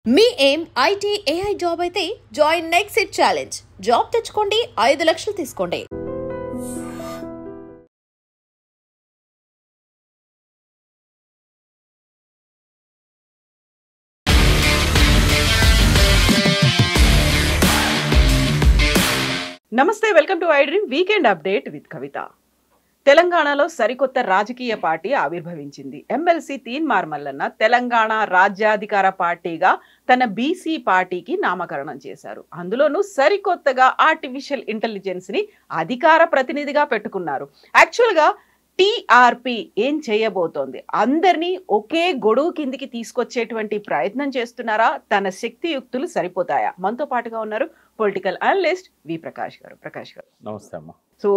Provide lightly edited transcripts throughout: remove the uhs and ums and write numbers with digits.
మీ ఏం IT AI job అయితే join next it challenge. Job తెచ్చుకోండి, 5 లక్షలు తీసుకోండి. నమస్తే, welcome to I dream weekend update with Kavitha. తెలంగాణలో సరికొత్త రాజకీయ పార్టీ ఆవిర్భవించింది. ఎమ్మెల్సీ తీన్మార్ మల్లన్న తెలంగాణ రాజ్యాధికార పార్టీగా తన బీసీ పార్టీకి నామకరణం చేశారు. అందులోనూ సరికొత్తగా ఆర్టిఫిషియల్ ఇంటెలిజెన్స్ ని అధికార ప్రతినిధిగా పెట్టుకున్నారు. యాక్చువల్గా టీఆర్పీ ఏం చేయబోతోంది? అందరినీ ఒకే గొడుగు కిందికి తీసుకొచ్చేటువంటి ప్రయత్నం చేస్తున్నారా? తన శక్తియుక్తులు సరిపోతాయా? మనతో పాటుగా ఉన్నారు పొలిటికల్ అనలిస్ట్ వి ప్రకాష్ గారు. ప్రకాష్ గారు నమస్తే అమ్మా. సో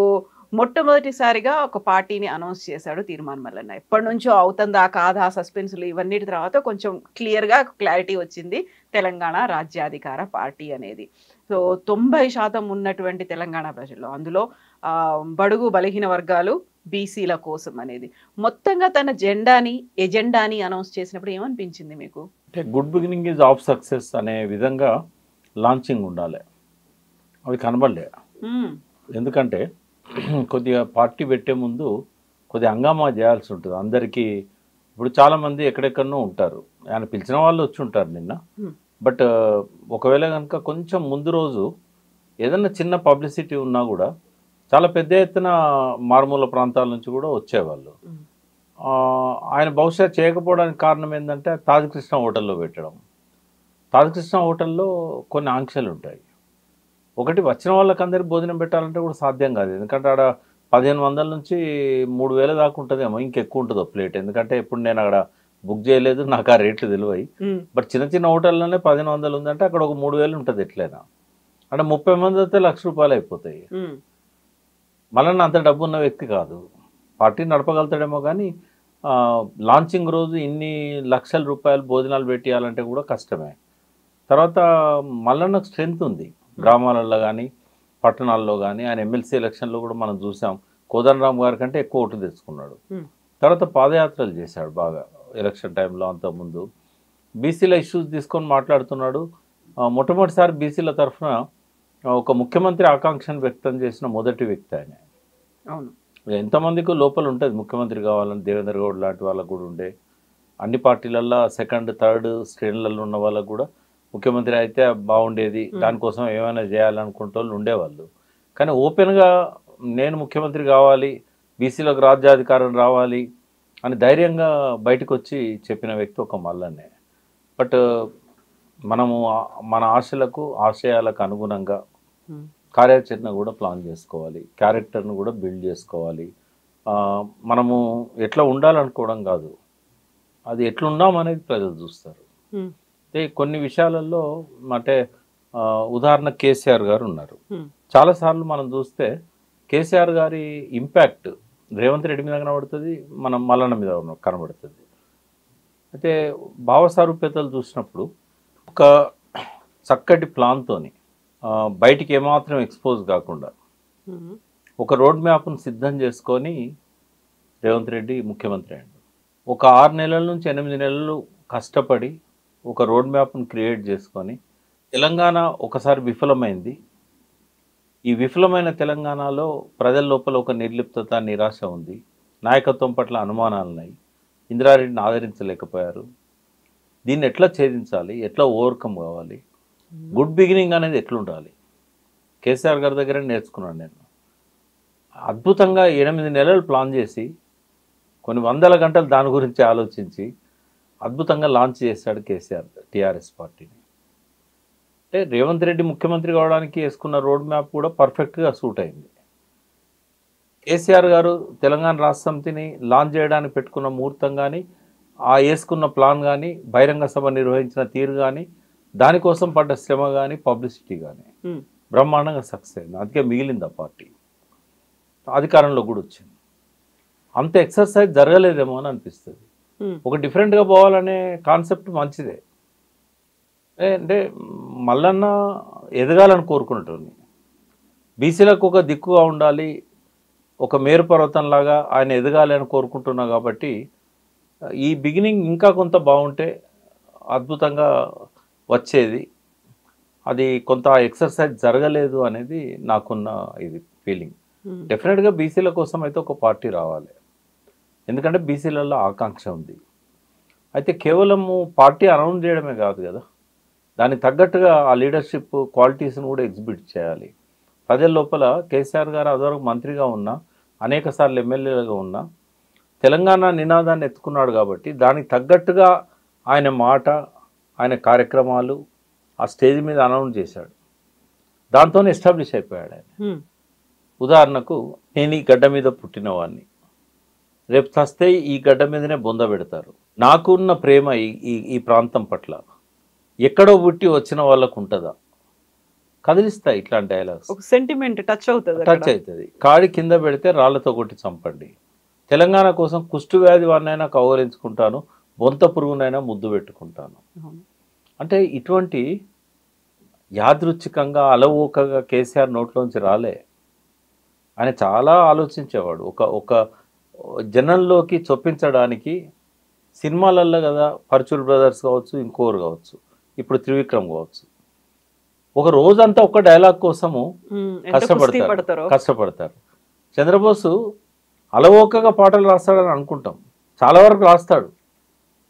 మొట్టమొదటిసారిగా ఒక పార్టీని అనౌన్స్ చేశాడు తీర్మాన్ మల్లన్న. ఎప్పటి నుంచో అవుతుందా కాదా సస్పెన్స్లు ఇవన్నిటి తర్వాత కొంచెం క్లియర్గా క్లారిటీ వచ్చింది. తెలంగాణ రాజ్యాధికార పార్టీ అనేది. సో 90% ఉన్నటువంటి తెలంగాణ ప్రజల్లో, అందులో బడుగు బలహీన వర్గాలు బీసీల కోసం అనేది మొత్తంగా తన ఎజెండాని అనౌన్స్ చేసినప్పుడు ఏమనిపించింది మీకు? అంటే good beginning is of success అనే విధంగా లాంచింగ్ ఉండాలి. అది కనబడలే. ఎందుకంటే కొద్దిగా పార్టీ పెట్టే ముందు కొద్దిగా హంగామా చేయాల్సి ఉంటుంది అందరికీ. ఇప్పుడు చాలామంది ఎక్కడెక్కడనో ఉంటారు, ఆయన పిలిచిన వాళ్ళు వచ్చి ఉంటారు నిన్న. బట్ ఒకవేళ కనుక కొంచెం ముందు రోజు ఏదైనా చిన్న పబ్లిసిటీ ఉన్నా కూడా చాలా పెద్ద ఎత్తున మారుమూల ప్రాంతాల నుంచి కూడా వచ్చేవాళ్ళు. ఆయన బహుశా చేయకపోవడానికి కారణం ఏంటంటే తాజ్ కృష్ణ హోటల్లో పెట్టడం. తాజ్ కృష్ణ హోటల్లో కొన్ని ఆంక్షలు ఉంటాయి. ఒకటి, వచ్చిన వాళ్ళకి అందరికి భోజనం పెట్టాలంటే కూడా సాధ్యం కాదు. ఎందుకంటే ఆడ 1500 నుంచి 3000 దాకా ఉంటుందేమో, ఇంకెక్కువ ఉంటుందో ప్లేట్. ఎందుకంటే ఇప్పుడు నేను అక్కడ బుక్ చేయలేదు, నాకు ఆ రేట్లు తెలివాయి. బట్ చిన్న చిన్న హోటల్లోనే 1500 ఉందంటే అక్కడ ఒక 3000 ఉంటుంది ఎట్లయినా. అంటే 30 మంది అయితే ₹1,00,000 అయిపోతాయి. మళ్ళీ అంత డబ్బు ఉన్న వ్యక్తి కాదు, పార్టీ నడపగలుగుతాడేమో కానీ లాంచింగ్ రోజు ఇన్ని లక్షల రూపాయలు భోజనాలు పెట్టియాలంటే కూడా కష్టమే. తర్వాత మళ్ళీ స్ట్రెంత్ ఉంది గ్రామాలలో కానీ పట్టణాల్లో కానీ. ఆయన ఎమ్మెల్సీ ఎలక్షన్లో కూడా మనం చూసాం, కోదండరామ్ గారి కంటే ఎక్కువ ఓట్లు తెచ్చుకున్నాడు. తర్వాత పాదయాత్రలు చేశాడు బాగా ఎలక్షన్ టైంలో. అంతకుముందు బీసీల ఇష్యూస్ తీసుకొని మాట్లాడుతున్నాడు. మొట్టమొదటిసారి బీసీల తరఫున ఒక ముఖ్యమంత్రి ఆకాంక్షను వ్యక్తం చేసిన మొదటి వ్యక్తి ఆయన. అవును, ఎంతమందికి లోపల ఉంటుంది ముఖ్యమంత్రి కావాలని. దేవేంద్ర గౌడ్ లాంటి వాళ్ళకు కూడా ఉండే, అన్ని పార్టీలల్లో సెకండ్ థర్డ్ శ్రేణులలో ఉన్న వాళ్ళకు కూడా ముఖ్యమంత్రి అయితే బాగుండేది, దానికోసం ఏమైనా చేయాలనుకుంటే వాళ్ళు ఉండేవాళ్ళు. కానీ ఓపెన్గా నేను ముఖ్యమంత్రి కావాలి, బీసీలకు రాజ్యాధికారం రావాలి అని ధైర్యంగా బయటకు వచ్చి చెప్పిన వ్యక్తి ఒక మల్లన్నే. బట్ మనము మన ఆశలకు ఆశయాలకు అనుగుణంగా కార్యాచరణ కూడా ప్లాన్ చేసుకోవాలి, క్యారెక్టర్ను కూడా బిల్డ్ చేసుకోవాలి. మనము ఎట్లా ఉండాలనుకోవడం కాదు, అది ఎట్లున్నామనేది ప్రజలు చూస్తారు. కొన్ని విషయాలలో అంటే ఉదాహరణ కేసీఆర్ గారు ఉన్నారు. చాలాసార్లు మనం చూస్తే కేసీఆర్ గారి ఇంపాక్ట్ రేవంత్ రెడ్డి మీద కనబడుతుంది, మనం మల్లన్న మీద కనబడుతుంది. అయితే భావసారూప్యతలు చూసినప్పుడు ఒక చక్కటి ప్లాన్తోని బయటికి ఏమాత్రం ఎక్స్పోజ్ కాకుండా ఒక రోడ్ మ్యాప్ను సిద్ధం చేసుకొని రేవంత్ రెడ్డి ముఖ్యమంత్రి అయ్యాడు. ఒక 6 నెలల నుంచి 8 నెలలు కష్టపడి ఒక రోడ్ మ్యాప్ను క్రియేట్ చేసుకొని తెలంగాణ ఒకసారి విఫలమైంది. ఈ విఫలమైన తెలంగాణలో ప్రజల లోపల ఒక నిర్లిప్తత, నిరాశ ఉంది, నాయకత్వం పట్ల అనుమానాలు ఉన్నాయి, ఇందిరారెడ్డిని ఆదరించలేకపోయారు. దీన్ని ఎట్లా ఛేదించాలి, ఎట్లా ఓవర్కమ్ కావాలి, గుడ్ బిగినింగ్ అనేది ఎట్లుండాలి, కేసీఆర్ గారి దగ్గర నేర్చుకున్నాను నేను. అద్భుతంగా 8 నెలలు ప్లాన్ చేసి కొన్ని వందల గంటలు దాని గురించి ఆలోచించి అద్భుతంగా లాంచ్ చేశాడు కేసీఆర్ టీఆర్ఎస్ పార్టీని. అంటే రేవంత్ రెడ్డి ముఖ్యమంత్రి కావడానికి వేసుకున్న రోడ్ మ్యాప్ కూడా పర్ఫెక్ట్గా సూట్ అయింది. కేసీఆర్ గారు తెలంగాణ రాష్ట్ర సమితిని లాంచ్ చేయడానికి పెట్టుకున్న ముహూర్తం కానీ, ఆ వేసుకున్న ప్లాన్ కానీ, బహిరంగ సభ నిర్వహించిన తీరు కానీ, దానికోసం పడ్డ శ్రమ కానీ, పబ్లిసిటీ కానీ బ్రహ్మాండంగా సక్సెస్ అయింది. అందుకే మిగిలింది ఆ పార్టీ, అధికారంలో కూడా వచ్చింది. అంత ఎక్సర్సైజ్ జరగలేదేమో అని అనిపిస్తుంది. ఒక డిఫరెంట్గా పోవాలనే కాన్సెప్ట్ మంచిదే. అంటే మల్లన్న ఎదగాలని కోరుకుంటుంది, బీసీలకు ఒక దిక్కుగా ఉండాలి, ఒక మేరు పర్వతంలాగా ఆయన ఎదగాలి అని కోరుకుంటున్నా. కాబట్టి ఈ బిగినింగ్ ఇంకా కొంత బాగుంటే అద్భుతంగా వచ్చేది. అది కొంత ఎక్సర్సైజ్ జరగలేదు అనేది నాకున్న ఇది ఫీలింగ్. డెఫినెట్గా బీసీల కోసం అయితే ఒక పార్టీ రావాలి, ఎందుకంటే బీసీలలో ఆకాంక్ష ఉంది. అయితే కేవలము పార్టీ అనౌన్స్ చేయడమే కాదు కదా, దానికి తగ్గట్టుగా ఆ లీడర్షిప్ క్వాలిటీస్ని కూడా ఎగ్జిబిట్ చేయాలి. ప్రజల లోపల కేసీఆర్ గారు అదివరకు మంత్రిగా ఉన్నా, అనేక సార్లు ఎమ్మెల్యేలుగా ఉన్నా, తెలంగాణ నినాదాన్ని ఎత్తుకున్నాడు కాబట్టి దానికి తగ్గట్టుగా ఆయన మాట, ఆయన కార్యక్రమాలు ఆ స్టేజ్ మీద అనౌన్స్ చేశాడు. దాంతోనే ఎస్టాబ్లిష్ అయిపోయాడు ఆయన. ఉదాహరణకు, నేను ఈ గడ్డ మీద పుట్టినవాడిని, రేపు చస్తే ఈ గడ్డ మీదనే బొంద పెడతారు, నాకున్న ప్రేమ ఈ ప్రాంతం పట్ల ఎక్కడో పుట్టి వచ్చిన వాళ్ళకు ఉంటుందా, కదిలిస్తాయి ఇట్లాంటి డైలాగ్స్. సెంటిమెంట్ టచ్ అవుతుంది. కాడి కింద పెడితే రాళ్లతో కొట్టి చంపండి, తెలంగాణ కోసం కుష్టు వ్యాధి వాడినైనా కౌగలించుకుంటాను, బొంత పురుగునైనా ముద్దు పెట్టుకుంటాను. అంటే ఇటువంటి యాదృచ్ఛికంగా అలవోకగా కేసీఆర్ నోట్లోంచి రాలే. ఆయన చాలా ఆలోచించేవాడు. ఒక జనంలోకి చొప్పించడానికి సినిమాలల్లో కదా, పర్చూర్ బ్రదర్స్ కావచ్చు, ఇంకోరు కావచ్చు, ఇప్పుడు త్రివిక్రమ్ కావచ్చు, ఒక రోజంతా ఒక డైలాగ్ కోసము కష్టపడతారు. చంద్రబోసు అలవోకగా పాటలు రాస్తాడని అనుకుంటాం, చాలా వరకు రాస్తాడు,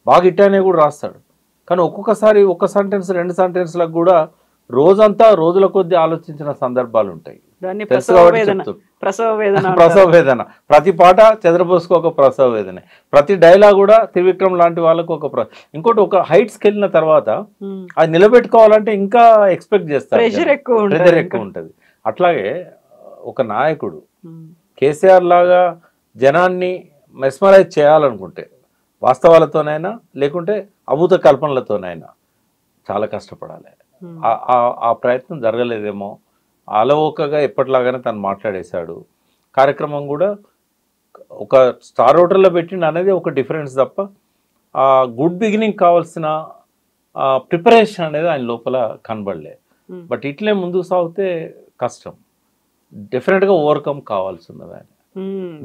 బాగా ఇట్టానే కూడా రాస్తాడు. కానీ ఒక్కొక్కసారి ఒక సెంటెన్స్ 2 సెంటెన్స్లకు కూడా రోజంతా రోజుల కొద్దీ ఆలోచించిన సందర్భాలు ఉంటాయి. ప్రసవ వేదన. ప్రతి పాట చంద్రబోస్కు ఒక ప్రసవ వేదన, ప్రతి డైలాగ్ కూడా త్రివిక్రమ్ లాంటి వాళ్ళకు ఒక ఇంకోటి ఒక హైట్స్కి వెళ్ళిన తర్వాత అది నిలబెట్టుకోవాలంటే ఇంకా ఎక్స్పెక్ట్ చేస్తారు, ప్రెజర్ ఎక్కువ ఉంటుంది. అట్లాగే ఒక నాయకుడు కేసీఆర్ లాగా జనాన్ని మెస్మరైజ్ చేయాలనుకుంటే వాస్తవాలతోనైనా లేకుంటే అభూత కల్పనలతోనైనా చాలా కష్టపడాలి. ఆ ప్రయత్నం జరగలేదేమో, అలవోకగా ఎప్పటిలాగానే తను మాట్లాడేశాడు. కార్యక్రమం కూడా ఒక స్టార్ హోటల్లో పెట్టిండు అనేది ఒక డిఫరెన్స్ తప్ప ఆ గుడ్ బిగినింగ్ కావాల్సిన ప్రిపరేషన్ అనేది ఆయన లోపల కనబడలే. బట్ ఇట్లే ముందుకు సాగితే కష్టం, డెఫినెట్గా ఓవర్కమ్ కావాల్సి ఉన్నది. ఆయన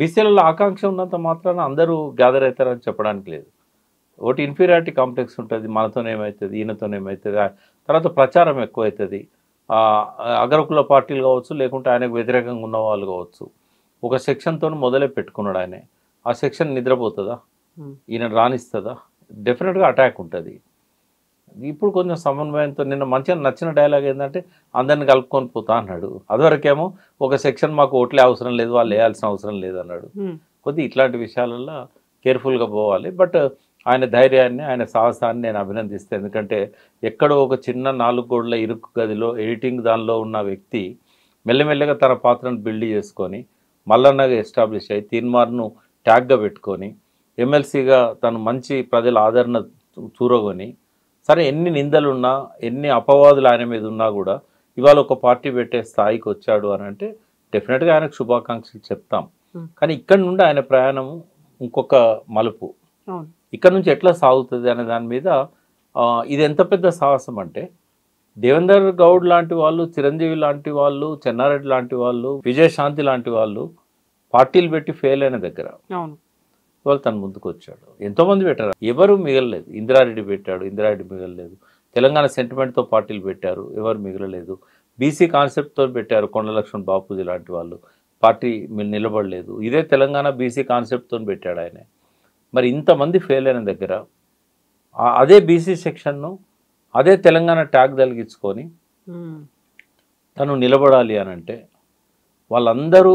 బీసీలలో ఆకాంక్ష ఉన్నంత మాత్రాన అందరూ గ్యాదర్ అవుతారని చెప్పడానికి లేదు. ఒకటి ఇన్ఫీరియారిటీ కాంప్లెక్స్ ఉంటుంది, మనతోనేమవుతుంది, ఈయనతోనేమవుతుంది, తర్వాత ప్రచారం ఎక్కువ అవుతుంది. అగ్రకుల పార్టీలు కావచ్చు, లేకుంటే ఆయనకు వ్యతిరేకంగా ఉన్న వాళ్ళు కావచ్చు, ఒక సెక్షన్తో మొదలే పెట్టుకున్నాడు ఆయన. ఆ సెక్షన్ నిద్రపోతుందా, ఈయన రాణిస్తుందా, డెఫినెట్గా అటాక్ ఉంటుంది. ఇప్పుడు కొంచెం సమన్వయంతో నిన్న మంచిగా నచ్చిన డైలాగ్ ఏంటంటే అందరిని కలుపుకొని పోతా అన్నాడు. అదివరకేమో ఒక సెక్షన్ మాకు ఓట్లే అవసరం లేదు, వాళ్ళు వేయాల్సిన అవసరం లేదు అన్నాడు. కొద్దిగా ఇట్లాంటి విషయాలలో కేర్ఫుల్గా పోవాలి. బట్ ఆయన ధైర్యాన్ని, ఆయన సాహసాన్ని నేను అభినందిస్తాను. ఎందుకంటే ఎక్కడో ఒక చిన్న 4 గోడల ఇరుకు గదిలో ఎడిటింగ్ దానిలో ఉన్న వ్యక్తి మెల్లమెల్లగా తన పాత్రను బిల్డ్ చేసుకొని మల్లన్నగా ఎస్టాబ్లిష్ అయ్యి తీన్మార్ను ట్యాగ్గా పెట్టుకొని ఎమ్మెల్సీగా తను మంచి ప్రజల ఆదరణ చూరగొని, సరే ఎన్ని నిందలున్నా ఎన్ని అపవాదులు ఆయన మీద ఉన్నా కూడా ఇవాళ ఒక పార్టీ పెట్టే స్థాయికి వచ్చాడు అని అంటే డెఫినెట్గా ఆయనకు శుభాకాంక్షలు చెప్తాం. కానీ ఇక్కడ నుండి ఆయన ప్రయాణము ఇంకొక మలుపు, ఇక్కడ నుంచి ఎట్లా సాగుతుంది అనే దాని మీద ఇది ఎంత పెద్ద సాహసం అంటే దేవేందర్ గౌడ్ లాంటి వాళ్ళు, చిరంజీవి లాంటి వాళ్ళు, చెన్నారెడ్డి లాంటి వాళ్ళు, విజయశాంతి లాంటి వాళ్ళు పార్టీలు పెట్టి ఫెయిల్ అయిన దగ్గర వాళ్ళు తను ముందుకు వచ్చాడు. ఎంతోమంది పెట్టారు, ఎవరు మిగలలేదు. ఇందిరారెడ్డి పెట్టాడు, ఇందిరారెడ్డి మిగలలేదు. తెలంగాణ సెంటిమెంట్తో పార్టీలు పెట్టారు, ఎవరు మిగలలేదు. బీసీ కాన్సెప్ట్తో పెట్టారు కొండ లక్ష్మణ్ బాపూజీ లాంటి వాళ్ళు, పార్టీ నిలబడలేదు. ఇదే తెలంగాణ బీసీ కాన్సెప్ట్తో పెట్టాడు ఆయన. మరి ఇంతమంది ఫెయిల్ అయిన దగ్గర అదే బీసీ సెక్షన్ను అదే తెలంగాణ ట్యాగ్ తలిగించుకొని తను నిలబడాలి అని అంటే వాళ్ళందరూ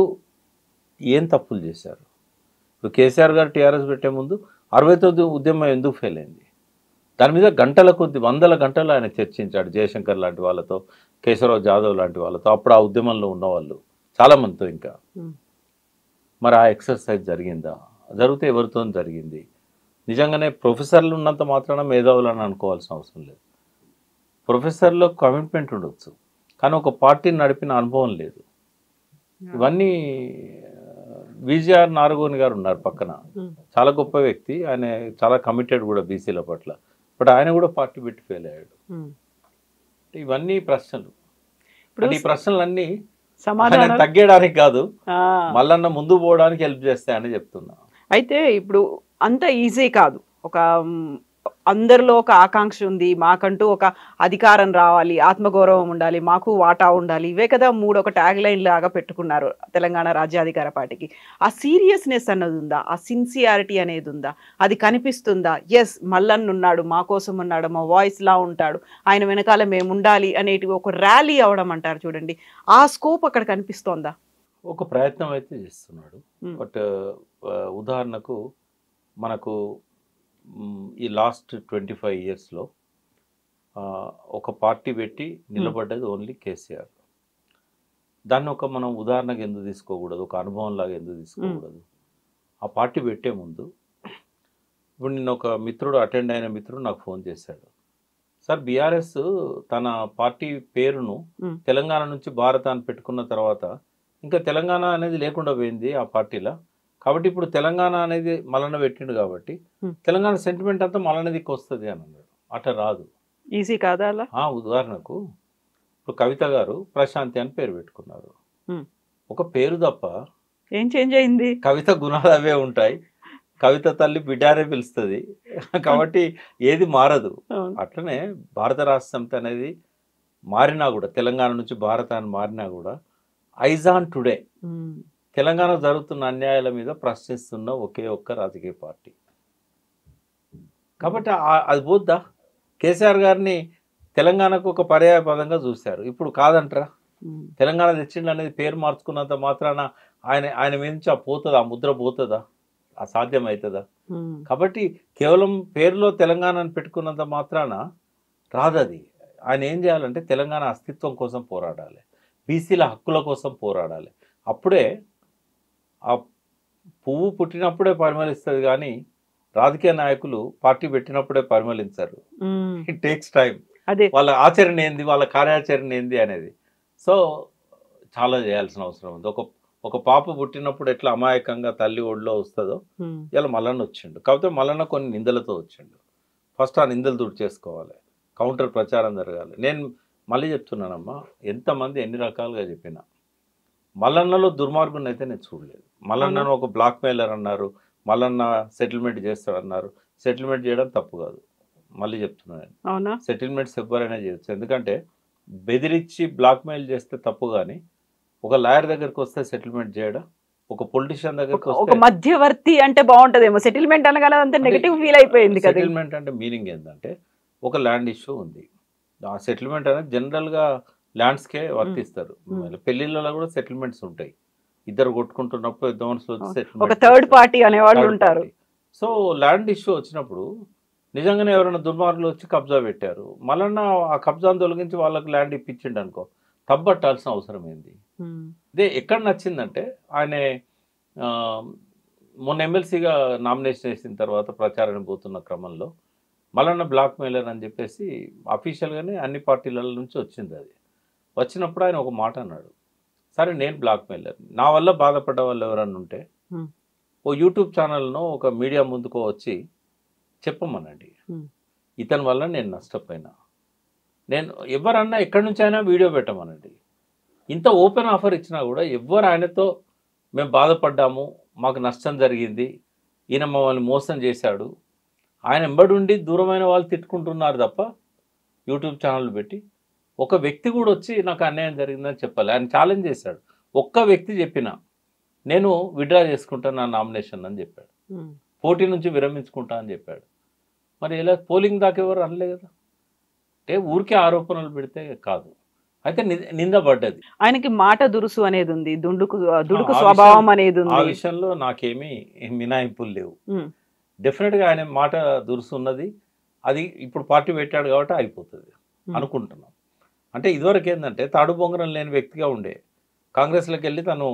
ఏం తప్పులు చేశారు? ఇప్పుడు కేసీఆర్ గారు టీఆర్ఎస్ పెట్టే ముందు 69 ఉద్యమం ఎందుకు ఫెయిల్ అయింది? దాని మీద గంటల కొద్ది, వందల గంటలు ఆయన చర్చించాడు జయశంకర్ లాంటి వాళ్ళతో, కేశవరావు జాదవ్ లాంటి వాళ్ళతో, అప్పుడు ఆ ఉద్యమంలో ఉన్నవాళ్ళు చాలామందితో. ఇంకా మరి ఆ ఎక్సర్సైజ్ జరిగిందా? జరిగితే ఎవరితో జరిగింది? నిజంగానే ప్రొఫెసర్లు ఉన్నంత మాత్రాన మేధావులు అని అనుకోవాల్సిన అవసరం లేదు. ప్రొఫెసర్లో కమిట్మెంట్ ఉండొచ్చు, కానీ ఒక పార్టీని నడిపిన అనుభవం లేదు. ఇవన్నీ విజయఆర్ నారగోని గారు ఉన్నారు పక్కన, చాలా గొప్ప వ్యక్తి, ఆయన చాలా కమిటెడ్ కూడా బీసీల పట్ల. బట్ ఆయన కూడా పార్టీ పెట్టి ఫెయిల్ అయ్యాడు. ఇవన్నీ ప్రశ్నలు. ఈ ప్రశ్నలన్నీ సమాధానం తగ్గడానికి కాదు, మళ్ళన్న ముందు పోవడానికి హెల్ప్ చేస్తాయని చెప్తున్నా. అయితే ఇప్పుడు అంత ఈజీ కాదు. ఒక అందరిలో ఒక ఆకాంక్ష ఉంది, మాకంటూ ఒక అధికారం రావాలి, ఆత్మగౌరవం ఉండాలి, మాకు వాటా ఉండాలి, ఇవే కదా ఒక ట్యాగ్ లైన్ లాగా పెట్టుకున్నారు తెలంగాణ రాజ్యాధికార పార్టీకి. ఆ సీరియస్నెస్ అన్నది ఉందా, ఆ సిన్సియారిటీ అనేది ఉందా, అది కనిపిస్తుందా? ఎస్, మల్లన్న ఉన్నాడు, మా కోసం ఉన్నాడు, మా వాయిస్ లా ఉంటాడు, ఆయన వెనకాల మేము ఉండాలి అనేటివి ఒక ర్యాలీ అవడం అంటారు చూడండి, ఆ స్కోప్ అక్కడ కనిపిస్తోందా? ఒక ప్రయత్నం అయితే చేస్తున్నాడు. బట్ ఉదాహరణకు మనకు ఈ లాస్ట్ 25 yearsలో ఒక పార్టీ పెట్టి నిలబడ్డది ఓన్లీ కేసీఆర్. దాన్ని మనం ఉదాహరణకు ఎందుకు తీసుకోకూడదు, ఒక అనుభవంలాగా ఎందుకు తీసుకోకూడదు? ఆ పార్టీ పెట్టే ముందు ఇప్పుడు నిన్న ఒక మిత్రుడు, అటెండ్ అయిన మిత్రుడు నాకు ఫోన్ చేశాడు. సార్, బీఆర్ఎస్ తన పార్టీ పేరును తెలంగాణ నుంచి భారత్ అని పెట్టుకున్న తర్వాత ఇంకా తెలంగాణ అనేది లేకుండా పోయింది ఆ పార్టీలో. కాబట్టి ఇప్పుడు తెలంగాణ అనేది మల్లన్న పెట్టిండు కాబట్టి తెలంగాణ సెంటిమెంట్ అంతా మల్లన్నదికి వస్తుంది అని అన్నాడు. అట్లా రాదు. ఈజీ కాదా అలా? ఉదాహరణకు ఇప్పుడు కవిత గారు ప్రశాంతి అని పేరు పెట్టుకున్నారు. ఒక పేరు తప్ప ఏం చేంజ్ అయింది? కవిత గుణాలు అవే ఉంటాయి. కవిత తల్లి బిడ్డారే పిలుస్తుంది కాబట్టి ఏది మారదు. అట్లనే భారత రాష్ట్ర సమితి అనేది మారినా కూడా, తెలంగాణ నుంచి భారత అని మారినా కూడా, ఐజాన్ టుడే తెలంగాణ జరుగుతున్న అన్యాయాల మీద ప్రశ్నిస్తున్న ఒకే ఒక్క రాజకీయ పార్టీ. కాబట్టి అది పోద్దా? కేసీఆర్ గారిని తెలంగాణకు ఒక పర్యాయ పదంగా చూశారు, ఇప్పుడు కాదంటారా? తెలంగాణ తెచ్చిండు అనేది పేరు మార్చుకున్నంత మాత్రాన ఆయన మీద నుంచి పోతుందా, ఆ ముద్ర పోతుందా? అసాధ్యం అవుతుందా? కాబట్టి కేవలం పేరులో తెలంగాణను పెట్టుకున్నంత మాత్రాన రాదది. ఆయన ఏం చేయాలంటే తెలంగాణ అస్తిత్వం కోసం పోరాడాలి, బీసీల హక్కుల కోసం పోరాడాలి. అప్పుడే ఆ పువ్వు పుట్టినప్పుడే పరిమళిస్తుంది, కానీ రాజకీయ నాయకులు పార్టీ పెట్టినప్పుడే పరిమళించారు. It takes time. వాళ్ళ ఆచరణ ఏంది, వాళ్ళ కార్యాచరణ ఏంది అనేది. సో చాలా చేయాల్సిన అవసరం ఉంది. ఒక పాప పుట్టినప్పుడు ఎట్లా అమాయకంగా తల్లి ఒడిలో వస్తుందో ఇలా మల్లన్న వచ్చిండు. కాకపోతే మల్లన్న కొన్ని నిందలతో వచ్చిండు. ఫస్ట్ ఆ నిందలు దుడి చేసుకోవాలి, కౌంటర్ ప్రచారం జరగాలి. నేను మళ్ళీ చెప్తున్నానమ్మా, ఎంతమంది ఎన్ని రకాలుగా చెప్పినా మల్లన్నలో దుర్మార్గుని అయితే నేను చూడలేదు. మల్లన్నను ఒక బ్లాక్ మెయిలర్ అన్నారు, మల్లన్న సెటిల్మెంట్ చేస్తాడన్నారు. సెటిల్మెంట్ చేయడం తప్పు కాదు, మళ్ళీ చెప్తున్నాను. సెటిల్మెంట్స్ ఎవరైనా చేయొచ్చు, ఎందుకంటే బెదిరించి బ్లాక్ మెయిల్ చేస్తే తప్పు, కానీ ఒక లాయర్ దగ్గరకు వస్తే సెటిల్మెంట్ చేయడం, ఒక పొలిటీషియన్ దగ్గరకు ఒక మధ్యవర్తి అంటే బాగుంటదేమో. సెటిల్మెంట్ అనగానే అంత నెగటివ్ ఫీల్ అయిపోయింది కదా. సెటిల్మెంట్ అంటే మీనింగ్ ఏంటంటే ఒక ల్యాండ్ ఇష్యూ ఉంది, ఆ సెటిల్మెంట్ అనేది జనరల్గా ల్యాండ్స్కే వర్తిస్తారు. పెళ్లిళ్ళలో కూడా సెటిల్మెంట్స్ ఉంటాయి, ఇద్దరు కొట్టుకుంటున్నప్పుడు ఇద్దరు మనుషులు ఒక థర్డ్ పార్టీ అనేవాళ్ళు ఉంటారు. సో ల్యాండ్ ఇష్యూ వచ్చినప్పుడు నిజంగానే ఎవరైనా దుర్మార్గులు వచ్చి కబ్జా పెట్టారు, మళ్ళీ ఆ కబ్జాను తొలగించి వాళ్ళకి ల్యాండ్ ఇప్పించిండు అనుకో, తప్పట్టాల్సిన అవసరం ఏంది? ఇదే ఎక్కడ నచ్చిందంటే, ఆయన మొన్న ఎమ్మెల్సీగా నామినేషన్ వేసిన తర్వాత ప్రచారానికి పోతున్న క్రమంలో మల్లన్న బ్లాక్ మెయిలర్ అని చెప్పేసి అఫీషియల్గానే అన్ని పార్టీల నుంచి వచ్చింది. అది వచ్చినప్పుడు ఆయన ఒక మాట అన్నాడు, సరే నేను బ్లాక్ మెయిలర్, నా వల్ల బాధపడ్డ వాళ్ళు ఎవరన్నా ఉంటే ఓ యూట్యూబ్ ఛానల్ను ఒక మీడియా ముందుకు వచ్చి చెప్పమనండి, ఇతని వల్ల నేను నష్టపోయినా, నేను ఎవరన్నా ఎక్కడి నుంచి అయినా వీడియో పెట్టమనండి. ఇంత ఓపెన్ ఆఫర్ ఇచ్చినా కూడా ఎవరు ఆయనతో మేము బాధపడ్డాము, మాకు నష్టం జరిగింది, ఈయన మమ్మల్ని మోసం చేశాడు, ఆయన ఎంబడి ఉండి దూరమైన వాళ్ళు తిట్టుకుంటున్నారు తప్ప యూట్యూబ్ ఛానల్ పెట్టి ఒక వ్యక్తి కూడా వచ్చి నాకు అన్యాయం జరిగిందని చెప్పాలి. ఆయన ఛాలెంజ్ చేశాడు, ఒక్క వ్యక్తి చెప్పినా నేను విడ్రా చేసుకుంటాను నా నామినేషన్ అని చెప్పాడు, పోటీ నుంచి విరమించుకుంటా అని చెప్పాడు. మరి ఇలా పోలింగ్ దాకా ఎవరు అనలే కదా. అంటే ఊరికే ఆరోపణలు పెడితే కాదు, అయితే నిందపడ్డది. ఆయనకి మాట దురుసు అనేది ఉంది, దుడుకు స్వభావం అనేది ఉంది. ఆ విషయంలో నాకేమీ మినాయింపులు లేవు. డెఫినెట్గా ఆయన మాట దురుసు ఉన్నది, అది ఇప్పుడు పార్టీ పెట్టాడు కాబట్టి అయిపోతుంది అనుకుంటున్నాం. అంటే ఇదివరకు ఏంటంటే తాడు బొంగరం లేని వ్యక్తిగా ఉండే, కాంగ్రెస్లోకి వెళ్ళి తను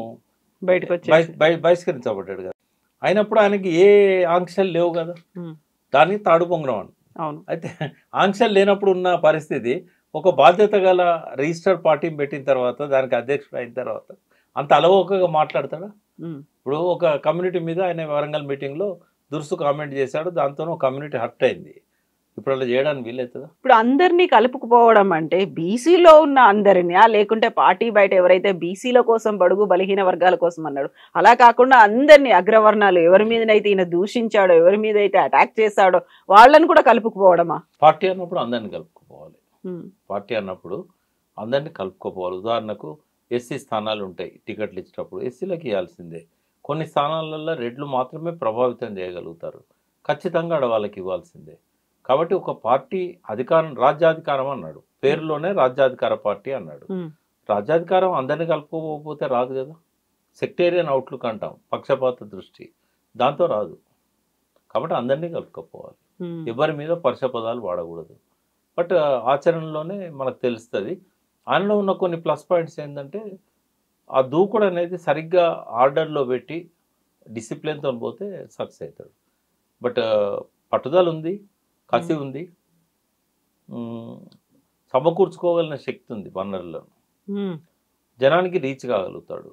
బహిష్కరించబడ్డాడు కదా, అయినప్పుడు ఆయనకి ఏ ఆంక్షలు లేవు కదా, దానికి తాడు బొంగరం అని. అయితే ఆంక్షలు లేనప్పుడు ఉన్న పరిస్థితి, ఒక బాధ్యత గల రిజిస్టర్డ్ పార్టీని పెట్టిన తర్వాత, దానికి అధ్యక్షుడు అయిన తర్వాత అంత అలవోకగా మాట్లాడతాడా? ఇప్పుడు ఒక కమ్యూనిటీ మీద ఆయన వరంగల్ మీటింగ్లో దురుసు కామెంట్ చేశాడు, దాంతో కమ్యూనిటీ హర్ట్ అయింది. ఇప్పుడు అలా చేయడానికి వీలవుతుందా? ఇప్పుడు అందరినీ కలుపుకుపోవడం అంటే బీసీలో ఉన్న అందరినీ లేకుంటే పార్టీ బయట ఎవరైతే బీసీల కోసం బడుగు బలహీన వర్గాల కోసం అన్నాడు అలా కాకుండా అందరినీ అగ్రవర్ణాలు ఎవరి మీదనైతే ఈయన దూషించాడో ఎవరి మీద అయితే అటాక్ చేశాడో వాళ్ళని కూడా కలుపుకుపోవడమా? పార్టీ అన్నప్పుడు అందరినీ కలుపుకోపోవాలి. పార్టీ అన్నప్పుడు అందరినీ కలుపుకోపోవాలి. ఉదాహరణకు ఎస్సీ స్థానాలు ఉంటాయి, టికెట్లు ఇచ్చినప్పుడు ఎస్సీలకు ఇవ్వాల్సిందే. కొన్ని స్థానాలలో రెడ్లు మాత్రమే ప్రభావితం చేయగలుగుతారు, ఖచ్చితంగా వాళ్ళకి ఇవ్వాల్సిందే. కాబట్టి ఒక పార్టీ అధికారం రాజ్యాధికారం అన్నాడు, పేరులోనే రాజ్యాధికార పార్టీ అన్నాడు. రాజ్యాధికారం అందరినీ కలుపుకోకపోతే రాదు కదా. సెక్టేరియన్ అవుట్లుక్ అంటాం, పక్షపాత దృష్టి, దాంతో రాదు. కాబట్టి అందరినీ కలుపుకోపోవాలి, ఎవరి మీద పరుషపదాలు వాడకూడదు. బట్ ఆచరణలోనే మనకు తెలుస్తుంది. ఆయనలో ఉన్న కొన్ని ప్లస్ పాయింట్స్ ఏంటంటే ఆ దూకుడు అనేది సరిగ్గా ఆర్డర్లో పెట్టి డిసిప్లిన్తో పోతే సక్సెస్ అవుతాడు. బట్ పట్టుదల ఉంది, కసి ఉంది, సమకూర్చుకోగలిగిన శక్తి ఉంది, వనరులను జనానికి రీచ్ కాగలుగుతాడు.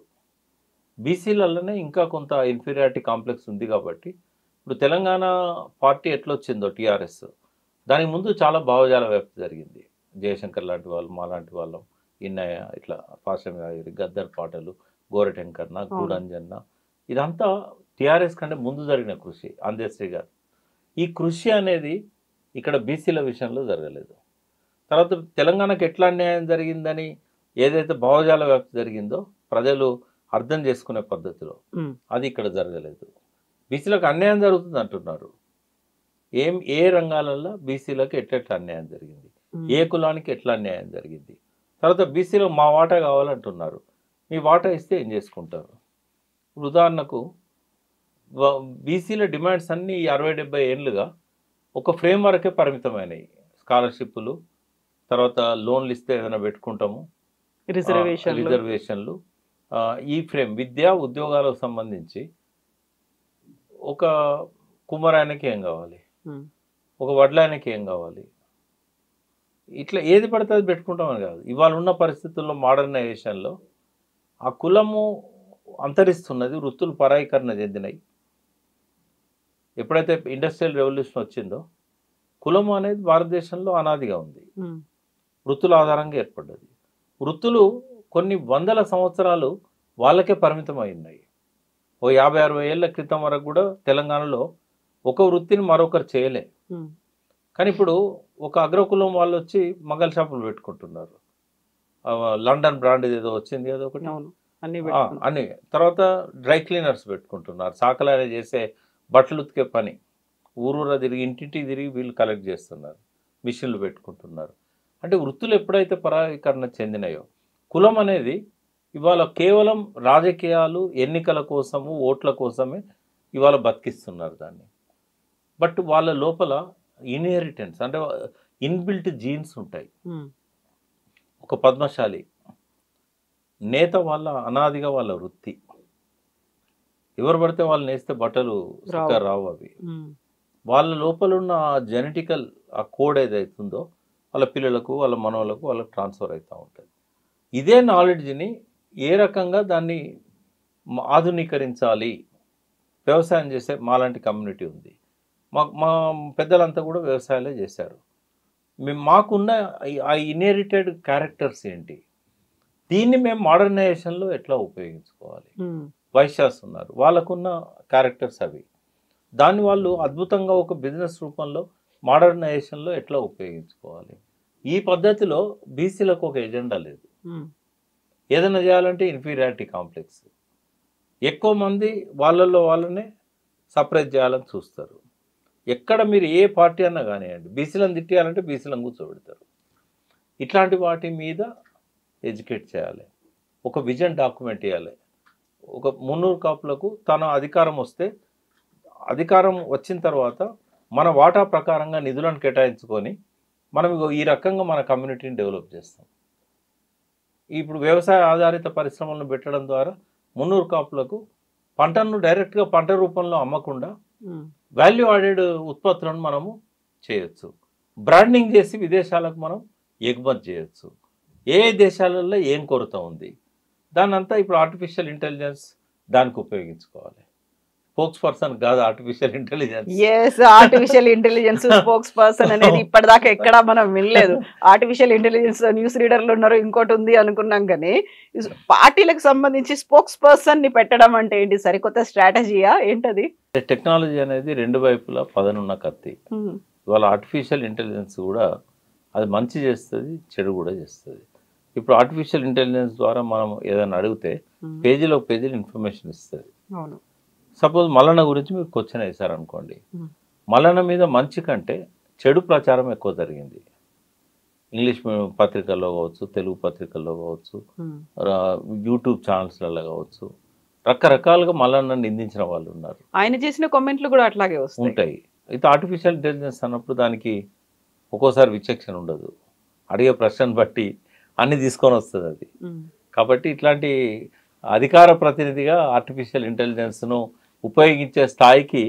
బీసీలలోనే ఇంకా కొంత ఇన్ఫీరియారిటీ కాంప్లెక్స్ ఉంది. కాబట్టి ఇప్పుడు తెలంగాణ పార్టీ ఎట్లొచ్చిందో టీఆర్ఎస్, దానికి ముందు చాలా భావజాల వ్యాప్తి జరిగింది. జయశంకర్ లాంటి వాళ్ళు, మా లాంటి వాళ్ళం, ఇన్నయ్య, ఇట్లా పాశం యాదగిరి, గద్దర్ పాటలు, గోరటెంకర్న, గూడంజన్న, ఇదంతా టీఆర్ఎస్ కంటే ముందు జరిగిన కృషి. అందేశ్రీ గారు ఈ కృషి అనేది ఇక్కడ బీసీల విషయంలో జరగలేదు. తర్వాత తెలంగాణకు ఎట్లా అన్యాయం జరిగిందని ఏదైతే భావజాల వ్యాప్తి జరిగిందో ప్రజలు అర్థం చేసుకునే పద్ధతిలో అది ఇక్కడ జరగలేదు. బీసీలకు అన్యాయం జరుగుతుంది అంటున్నారు. ఏ రంగాలలో బీసీలకు ఎట్లెట్లా అన్యాయం జరిగింది, ఏ కులానికి ఎట్లా అన్యాయం జరిగింది. తర్వాత బీసీలో మా వాటా కావాలంటున్నారు. మీ వాటా ఇస్తే ఏం చేసుకుంటారు? ఇప్పుడు ఉదాహరణకు బీసీల డిమాండ్స్ అన్నీ 60-70 ఏళ్ళుగా ఒక ఫ్రేమ్ వరకే పరిమితమైనవి. స్కాలర్షిప్లు, తర్వాత లోన్లు ఇస్తే ఏదైనా పెట్టుకుంటాము, రిజర్వేషన్లు, ఈ ఫ్రేమ్ విద్యా ఉద్యోగాలకు సంబంధించి ఒక కుమ్మరాయనకి ఏం కావాలి, ఒక వడ్లాయనకి ఏం కావాలి, ఇట్లా ఏది పడితే అది పెట్టుకుంటామని కాదు. ఇవాళ ఉన్న పరిస్థితుల్లో మోడర్నైజేషన్లో ఆ కులము అంతరిస్తున్నది, వృత్తులు పరాయీకరణ చెందినాయి. ఎప్పుడైతే ఇండస్ట్రియల్ రెవల్యూషన్ వచ్చిందో కులము అనేది భారతదేశంలో అనాదిగా ఉంది, వృత్తుల ఆధారంగా ఏర్పడ్డది. వృత్తులు కొన్ని వందల సంవత్సరాలు వాళ్ళకే పరిమితం ఉన్నాయి. ఓ 50-60 ఏళ్ళ క్రితం వరకు కూడా తెలంగాణలో ఒక వృత్తిని మరొకరు చేయలే. కానీ ఇప్పుడు ఒక అగ్రకులం వాళ్ళు వచ్చి మంగళ షాపులు పెట్టుకుంటున్నారు. లండన్ బ్రాండ్ ఏదో వచ్చింది కదా ఒకటి, అన్ని. తర్వాత డ్రై క్లీనర్స్ పెట్టుకుంటున్నారు, సాకలాయ చేసే బట్టలు ఉతికే పని, ఊరూరా తిరిగి ఇంటింటికి తిరిగి వీళ్ళు కలెక్ట్ చేస్తున్నారు, మిషన్లు పెట్టుకుంటున్నారు. అంటే వృత్తులు ఎప్పుడైతే పరాయీకరణ చెందినాయో కులం అనేది ఇవాళ కేవలం రాజకీయాలు, ఎన్నికల కోసము, ఓట్ల కోసమే ఇవాళ బతికిస్తున్నారు దాన్ని. బట్ వాళ్ళ లోపల ఇన్హెరిటెన్స్ అంటే ఇన్బిల్ట్ జీన్స్ ఉంటాయి. ఒక పద్మశాలి నేత వాళ్ళ అనాదిగా వాళ్ళ వృత్తి, ఎవరు పడితే వాళ్ళు నేస్తే బట్టలు రావు. అవి వాళ్ళ లోపల ఉన్న జెనెటికల్ ఆ కోడ్ ఏదైతుందో వాళ్ళ పిల్లలకు, వాళ్ళ మనవలకు, వాళ్ళకి ట్రాన్స్ఫర్ అవుతూ ఉంటుంది. ఇదే నాలెడ్జ్ని ఏ రకంగా దాన్ని ఆధునీకరించాలి, వ్యవసాయం చేసే మాలాంటి కమ్యూనిటీ ఉంది, మా పెద్దలంతా కూడా వ్యవసాయాలే చేశారు. మాకున్న ఆ ఇన్హెరిటెడ్ క్యారెక్టర్స్ ఏంటి, దీన్ని మేము మోడర్నైజేషన్లో ఎట్లా ఉపయోగించుకోవాలి. వైశ్యాస్ ఉన్నారు, వాళ్ళకున్న క్యారెక్టర్స్ అవి, దాన్ని వాళ్ళు అద్భుతంగా ఒక బిజినెస్ రూపంలో మోడర్నైజేషన్లో ఎట్లా ఉపయోగించుకోవాలి. ఈ పద్ధతిలో బీసీలకు ఒక ఎజెండా లేదు. ఏదైనా చేయాలంటే ఇన్ఫీరియారిటీ కాంప్లెక్స్, ఎక్కువ మంది వాళ్ళల్లో వాళ్ళనే సపరేట్ చేయాలని చూస్తారు. ఎక్కడ మీరు ఏ పార్టీ అన్నా కానివ్వండి, బీసీలను తిట్టేయాలంటే బీసీలను కూర్చోబెడతారు. ఇట్లాంటి వాటి మీద ఎడ్యుకేట్ చేయాలి, ఒక విజన్ డాక్యుమెంట్ ఇవ్వాలి. ఒక మున్నూరు కాపులకు తన అధికారం వస్తే, అధికారం వచ్చిన తర్వాత మన వాటా ప్రకారంగా నిధులను కేటాయించుకొని మనం ఈ రకంగా మన కమ్యూనిటీని డెవలప్ చేస్తాం. ఇప్పుడు వ్యవసాయ ఆధారిత పరిశ్రమలను పెట్టడం ద్వారా మున్నూరు కాపులకు పంటను డైరెక్ట్గా పంట రూపంలో అమ్మకుండా వాల్యూ యాడెడ్ ఉత్పత్తులను మనము చేయొచ్చు. బ్రాండింగ్ చేసి విదేశాలకు మనం ఎగుమతి చేయొచ్చు. ఏ దేశాలలో ఏం కొరత ఉంది, దాన్ని అంతా ఇప్పుడు ఆర్టిఫిషియల్ ఇంటెలిజెన్స్ దానికి ఉపయోగించుకోవాలి. స్పోక్స్ పర్సన్ కాదు, artificial intelligence. Yes, artificial intelligence spokesperson అనేది ఇప్పటిదాకా ఎక్కడా మనం వినలేదు. ఆర్టిఫిషియల్ ఇంటెలిజెన్స్ న్యూస్ రీడర్లు ఉన్నారు, ఇంకోటి ఉంది అనుకున్నాం, కానీ పార్టీలకు సంబంధించి స్పోక్స్ పర్సన్ ని పెట్టడం అంటే ఏంటి? సరికొత్త స్ట్రాటజీయా ఏంటది? టెక్నాలజీ అనేది రెండు వైపులా పదనున్న కత్తి. ఇవాళ ఆర్టిఫిషియల్ ఇంటెలిజెన్స్ కూడా అది మంచి చేస్తుంది, చెడు కూడా చేస్తుంది. ఇప్పుడు ఆర్టిఫిషియల్ ఇంటెలిజెన్స్ ద్వారా మనం ఏదైనా అడిగితే పేజీలో ఇన్ఫర్మేషన్ ఇస్తుంది. అవును. సపోజ్ మల్లన్న గురించి మీరు క్వశ్చన్ వేశారనుకోండి, మల్లన్న మీద మంచి కంటే చెడు ప్రచారం ఎక్కువ జరిగింది. ఇంగ్లీష్ పత్రికల్లో కావచ్చు, తెలుగు పత్రికల్లో కావచ్చు, యూట్యూబ్ ఛానల్స్లలో కావచ్చు, రకరకాలుగా మల్లన్న నిందించిన వాళ్ళు ఉన్నారు. ఆయన చేసిన కామెంట్లు కూడా అట్లాగే ఉంటాయి. అయితే ఆర్టిఫిషియల్ ఇంటెలిజెన్స్ అన్నప్పుడు దానికి ఒక్కోసారి విచక్షణ ఉండదు, అడిగే ప్రశ్నను బట్టి అన్ని తీసుకొని వస్తుంది అది. కాబట్టి ఇట్లాంటి అధికార ప్రతినిధిగా ఆర్టిఫిషియల్ ఇంటెలిజెన్స్ను ఉపయోగించే స్థాయికి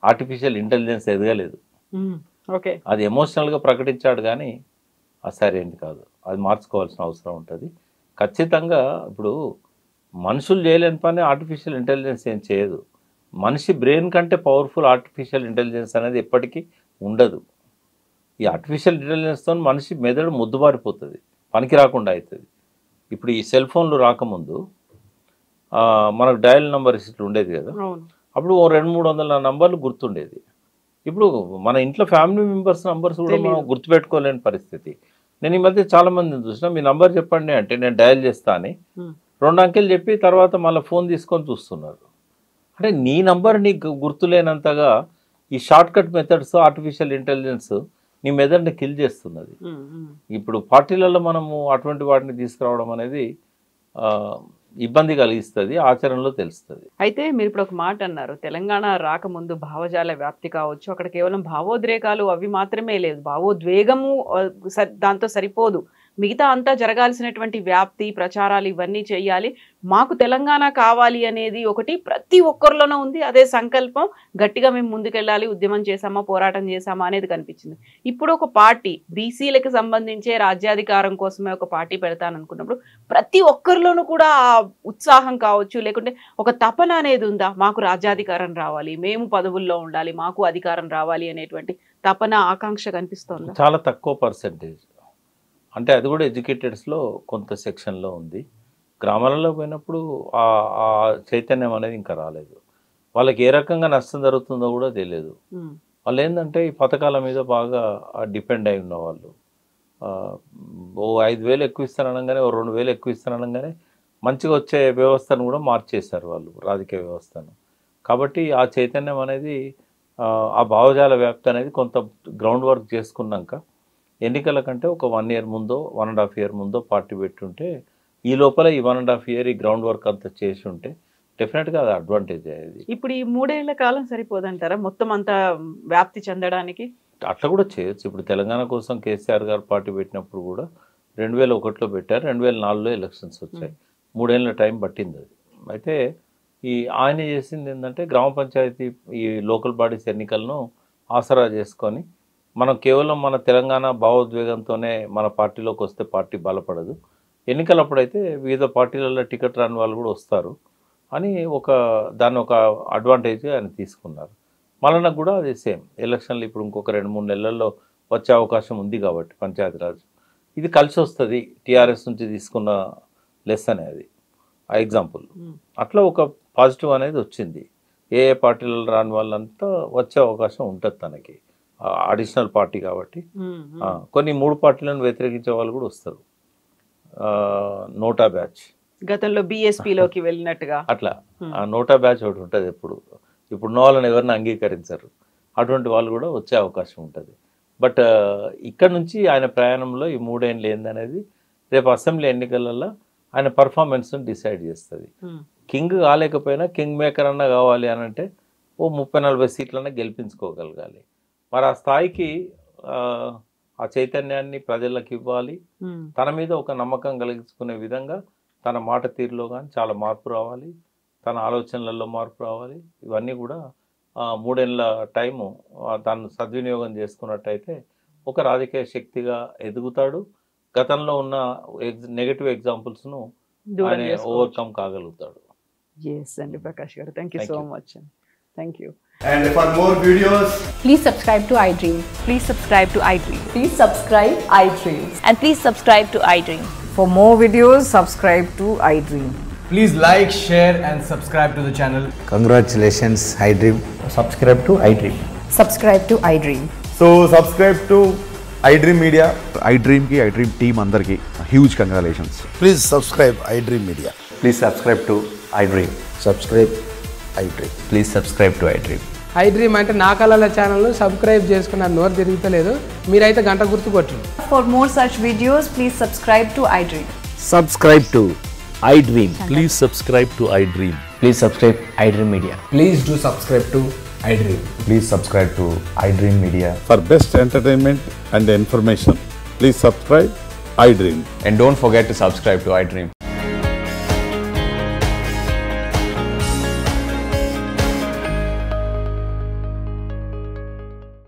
ఆర్టిఫిషియల్ ఇంటెలిజెన్స్ ఎదగలేదు. ఓకే, అది ఎమోషనల్గా ప్రకటించాడు కానీ అది సరైనది కాదు, అది మార్చుకోవాల్సిన అవసరం ఉంటుంది ఖచ్చితంగా. ఇప్పుడు మనుషులు చేయలేని పని ఆర్టిఫిషియల్ ఇంటెలిజెన్స్ ఏం చేయదు. మనిషి బ్రెయిన్ కంటే పవర్ఫుల్ ఆర్టిఫిషియల్ ఇంటెలిజెన్స్ అనేది ఎప్పటికీ ఉండదు. ఈ ఆర్టిఫిషియల్ ఇంటెలిజెన్స్తో మనిషి మెదడు ముద్దుబారిపోతుంది, పనికి రాకుండా అవుతుంది. ఇప్పుడు ఈ సెల్ ఫోన్లు రాకముందు మనకు డయల్ నెంబర్ ఇట్లా ఉండేది కదా, అప్పుడు 200-300 నంబర్లు గుర్తుండేది. ఇప్పుడు మన ఇంట్లో ఫ్యామిలీ మెంబర్స్ నంబర్స్ కూడా మనం గుర్తుపెట్టుకోలేని పరిస్థితి. నేను ఈ మధ్య చాలా మందిని చూసినా, మీ నంబర్ చెప్పండి అంటే నేను డయల్ చేస్తా అని 2 అంకెలు చెప్పి తర్వాత మళ్ళీ ఫోన్ తీసుకొని చూస్తున్నారు. అంటే నీ నంబర్ నీకు గుర్తులేనంతగా ఈ short cut methods artificial intelligence నీ మెదడుని కిల్ చేస్తున్నది. ఇప్పుడు పార్టీలలో మనము అటువంటి వాటిని తీసుకురావడం అనేది ఇబ్బంది కలిగిస్తుంది, ఆచరణలో తెలుస్తుంది. అయితే మీరు ఇప్పుడు ఒక మాట అన్నారు, తెలంగాణ రాకముందు భావజాల వ్యాప్తి కావచ్చు, అక్కడ కేవలం భావోద్రేకాలు అవి మాత్రమే లేదు, భావోద్వేగము దాంతో సరిపోదు, మిగతా అంతా జరగాల్సినటువంటి వ్యాప్తి, ప్రచారాలు ఇవన్నీ చేయాలి, మాకు తెలంగాణ కావాలి అనేది ఒకటి ప్రతి ఒక్కరిలోనూ ఉంది. అదే సంకల్పం, గట్టిగా మేము ముందుకెళ్ళాలి, ఉద్యమం చేసామా, పోరాటం చేసామా అనేది కనిపించింది. ఇప్పుడు ఒక పార్టీ బీసీలకు సంబంధించే రాజ్యాధికారం కోసమే ఒక పార్టీ పెడతాననుకున్నప్పుడు ప్రతి ఒక్కరిలోనూ కూడా ఆ ఉత్సాహం కావచ్చు, లేకుంటే ఒక తపన అనేది ఉందా, మాకు రాజ్యాధికారం రావాలి, మేము పదవుల్లో ఉండాలి, మాకు అధికారం రావాలి అనేటువంటి తపన, ఆకాంక్ష కనిపిస్తోంది? చాలా తక్కువ పర్సెంటేజ్. అంటే అది కూడా ఎడ్యుకేటెడ్స్లో కొంత సెక్షన్లో ఉంది. గ్రామాలలో పోయినప్పుడు ఆ చైతన్యం అనేది ఇంకా రాలేదు. వాళ్ళకి ఏ రకంగా నష్టం జరుగుతుందో కూడా తెలియదు. వాళ్ళు ఏంటంటే ఈ పథకాల మీద బాగా డిపెండ్ అయి ఉన్నవాళ్ళు. ఓ 5,000 ఎక్కువ ఇస్తాననగానే, ఓ 2,000 ఎక్కువ ఇస్తాననగానే మంచిగా వచ్చే వ్యవస్థను కూడా మార్చేశారు వాళ్ళు, రాజకీయ వ్యవస్థను. కాబట్టి ఆ చైతన్యం అనేది, ఆ భావజాల వ్యాప్తి అనేది కొంత గ్రౌండ్ వర్క్ చేసుకున్నాక ఎన్నికల కంటే ఒక 1 year ముందో 1.5 year ముందో పార్టీ పెట్టుంటే, ఈ లోపల ఈ 1.5 year ఈ గ్రౌండ్ వర్క్ అంతా చేసి ఉంటే డెఫినెట్గా అది అడ్వాంటేజ్ అయ్యేది. ఇప్పుడు ఈ 3 ఏళ్ల కాలం సరిపోదంటారా మొత్తం అంతా వ్యాప్తి చెందడానికి? అట్లా కూడా చేయొచ్చు. ఇప్పుడు తెలంగాణ కోసం కేసీఆర్ గారు పార్టీ పెట్టినప్పుడు కూడా 2001లో పెట్టారు, 2004లో ఎలక్షన్స్ వచ్చాయి, 3 ఏళ్ళ టైం పట్టింది అది. అయితే ఆయన చేసింది ఏంటంటే, గ్రామ పంచాయతీ ఈ లోకల్ బాడీస్ ఎన్నికలను ఆసరా చేసుకొని, మనం కేవలం మన తెలంగాణ భావోద్వేగంతోనే మన పార్టీలోకి వస్తే పార్టీ బలపడదు, ఎన్నికలప్పుడైతే వివిధ పార్టీలలో టికెట్ రాని వాళ్ళు కూడా వస్తారు అని దాన్ని ఒక అడ్వాంటేజ్గా ఆయన తీసుకున్నారు. మళ్ళీ కూడా అది సేమ్ ఎలక్షన్లు ఇప్పుడు ఇంకొక 2-3 నెలల్లో వచ్చే అవకాశం ఉంది కాబట్టి పంచాయతీరాజ్ ఇది కలిసి వస్తుంది. టీఆర్ఎస్ నుంచి తీసుకున్న లెసన్ అది ఆ ఎగ్జాంపుల్. అట్లా ఒక పాజిటివ్ అనేది వచ్చింది. ఏ పార్టీలలో రాని వాళ్ళంతా వచ్చే అవకాశం ఉంటుంది తనకి, అడిషనల్ పార్టీ కాబట్టి. కొన్ని 3 పార్టీలను వ్యతిరేకించే వాళ్ళు కూడా వస్తారు, నోటా బ్యాచ్, గతంలో బీఎస్పీలోకి వెళ్ళినట్టుగా అట్లా ఆ నోటా బ్యాచ్ ఒకటి ఉంటుంది ఎప్పుడు. ఇప్పుడు వాళ్ళని ఎవరిని అంగీకరించరు, అటువంటి వాళ్ళు కూడా వచ్చే అవకాశం ఉంటుంది. బట్ ఇక్కడ నుంచి ఆయన ప్రయాణంలో ఈ 3 ఏళ్ళు ఏందనేది రేపు అసెంబ్లీ ఎన్నికలలో ఆయన పర్ఫార్మెన్స్ని డిసైడ్ చేస్తుంది. కింగ్ కాలేకపోయినా కింగ్ మేకర్ అన్నా కావాలి అని అంటే ఓ 30-40 సీట్లన్నా గెలిపించుకోగలగాలి. మరి ఆ స్థాయికి ఆ చైతన్యాన్ని ప్రజలకు ఇవ్వాలి. తన మీద ఒక నమ్మకం కలిగించుకునే విధంగా తన మాట తీరులో కానీ చాలా మార్పు రావాలి, తన ఆలోచనలలో మార్పు రావాలి. ఇవన్నీ కూడా 3 ఏళ్ళ టైము తను సద్వినియోగం చేసుకున్నట్టయితే ఒక రాజకీయ శక్తిగా ఎదుగుతాడు. గతంలో ఉన్న నెగటివ్ ఎగ్జాంపుల్స్ను ఆయన ఓవర్కమ్ కాగలుగుతాడు. ఎస్ అండి ప్రకాష్ గారు, thank you so much. Thank you. And for more videos, Please subscribe to iDream. Please subscribe to iDream. Please subscribe iDream. And please subscribe to iDream. For more videos, subscribe to iDream. please like, share and subscribe to the channel. Congratulations, iDream. Subscribe to iDream. Subscribe to iDream. So subscribe to iDream Media. iDream team andarki huge congratulations. Please subscribe iDream Media. Please subscribe to iDream. Subscribe iDream. Please subscribe to iDream. iDream అంటే నా కళల ఛానల్ను subscribe చేసుకున్న నోరు తిరుగుతలేదు, మీరైతే గంట గుర్తు కొట్టండి. For more such videos, please subscribe to iDream. Subscribe to iDream. Please subscribe to iDream. Please subscribe iDream Media. Please do subscribe to iDream. Please subscribe to iDream Media. For best entertainment and information, please subscribe iDream. And don't forget to subscribe to iDream.